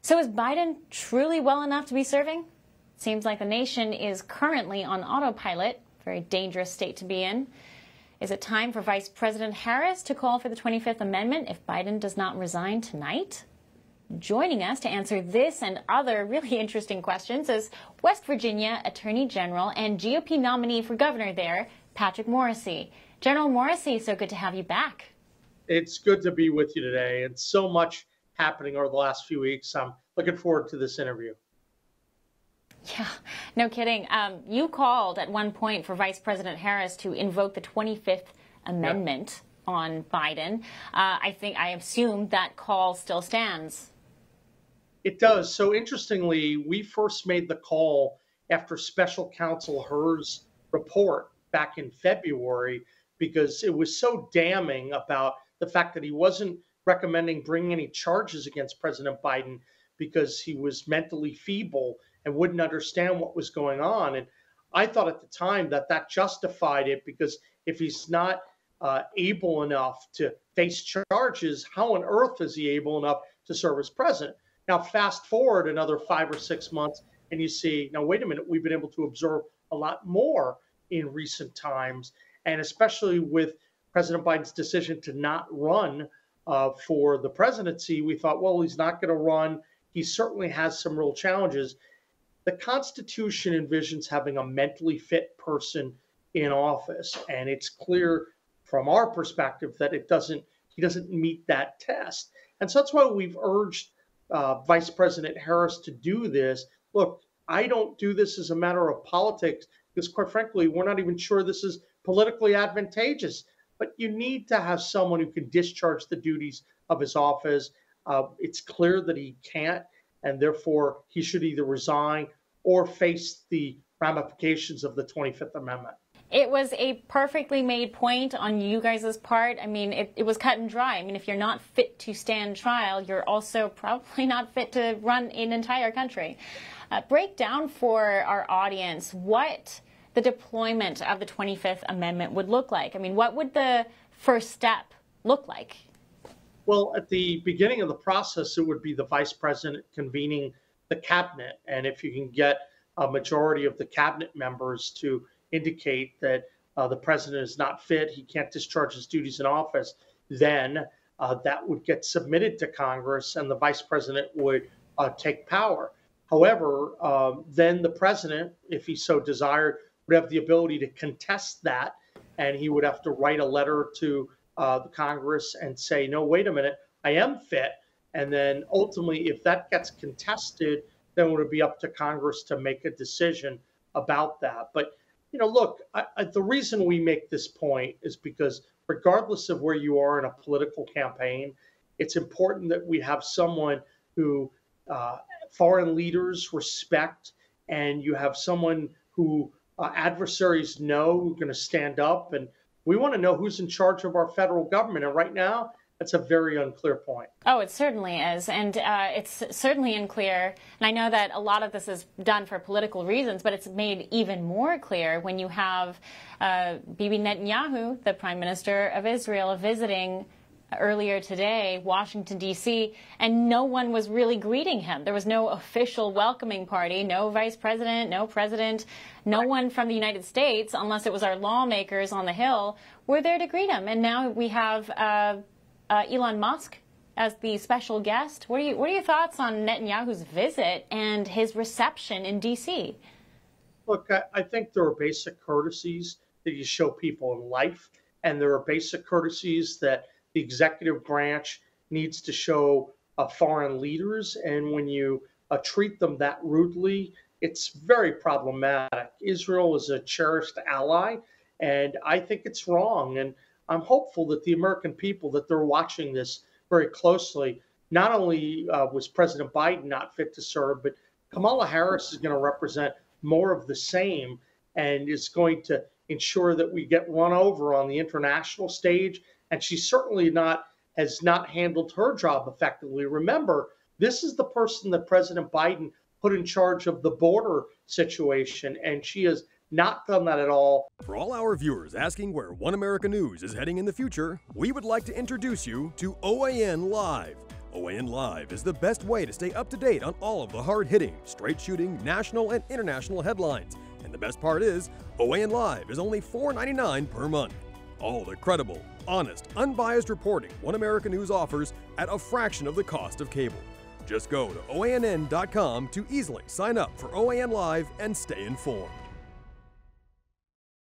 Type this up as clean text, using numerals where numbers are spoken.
So is Biden truly well enough to be serving? Seems like the nation is currently on autopilot, very dangerous state to be in. Is it time for Vice President Harris to call for the 25th Amendment if Biden does not resign tonight? Joining us to answer this and other really interesting questions is West Virginia Attorney General and GOP nominee for governor there, Patrick Morrisey. General Morrisey, so good to have you back. It's good to be with you today, and so much happening over the last few weeks. I'm looking forward to this interview. Yeah, no kidding. You called at one point for Vice President Harris to invoke the 25th Amendment on Biden. I assume that call still stands. It does. So interestingly, we first made the call after Special Counsel Hur's report back in February because it was so damning about the fact that he wasn't recommending bringing any charges against President Biden because he was mentally feeble and wouldn't understand what was going on. And I thought at the time that that justified it, because if he's not able enough to face charges, how on earth is he able enough to serve as president? Now, fast forward another 5 or 6 months and you see, now, wait a minute, we've been able to observe a lot more in recent times, and especially with President Biden's decision to not run for the presidency, we thought, well, he's not going to run. He certainly has some real challenges. The Constitution envisions having a mentally fit person in office, and it's clear from our perspective that he doesn't meet that test. And so that's why we've urged Vice President Harris to do this. Look, I don't do this as a matter of politics because, quite frankly, we're not even sure this is politically advantageous. But you need to have someone who can discharge the duties of his office. It's clear that he can't, and therefore he should either resign or face the ramifications of the 25th Amendment. It was a perfectly made point on you guys' part. I mean, it was cut and dry. I mean, if you're not fit to stand trial, you're also probably not fit to run an entire country. Break down for our audience what the deployment of the 25th Amendment would look like. I mean, what would the first step look like? Well, at the beginning of the process, it would be the vice president convening the cabinet. And if you can get a majority of the cabinet members to indicate that the president is not fit, he can't discharge his duties in office, then that would get submitted to Congress and the vice president would take power. However, then the president, if he so desired, would have the ability to contest that, and he would have to write a letter to the Congress and say, no, wait a minute, I am fit. And then ultimately, if that gets contested, then it would be up to Congress to make a decision about that. But, you know, look, the reason we make this point is because regardless of where you are in a political campaign, it's important that we have someone who foreign leaders respect, and you have someone who adversaries know who are going to stand up. And we want to know who's in charge of our federal government. And right now, that's a very unclear point. Oh, it certainly is. And it's certainly unclear. And I know that a lot of this is done for political reasons, but it's made even more clear when you have Bibi Netanyahu, the Prime Minister of Israel, visiting earlier today, Washington, D.C., and no one was really greeting him. There was no official welcoming party, no vice president, no president, no one from the United States, unless it was our lawmakers on the Hill, were there to greet him. And now we have Elon Musk as the special guest. What are your thoughts on Netanyahu's visit and his reception in D.C.? Look, I think there are basic courtesies that you show people in life, and there are basic courtesies that the executive branch needs to show foreign leaders. And when you treat them that rudely, it's very problematic. Israel is a cherished ally, and I think it's wrong. And I'm hopeful that the American people, that they're watching this very closely. Not only was President Biden not fit to serve, but Kamala Harris is going to represent more of the same and is going to ensure that we get run over on the international stage. And she certainly has not handled her job effectively. Remember, this is the person that President Biden put in charge of the border situation, and she has not done that at all. For all our viewers asking where One America News is heading in the future, we would like to introduce you to OAN Live. OAN Live is the best way to stay up to date on all of the hard-hitting, straight-shooting, national and international headlines. And the best part is, OAN Live is only $4.99 per month. All the credible, honest, unbiased reporting One America News offers at a fraction of the cost of cable. Just go to OANN.com to easily sign up for OAN Live and stay informed.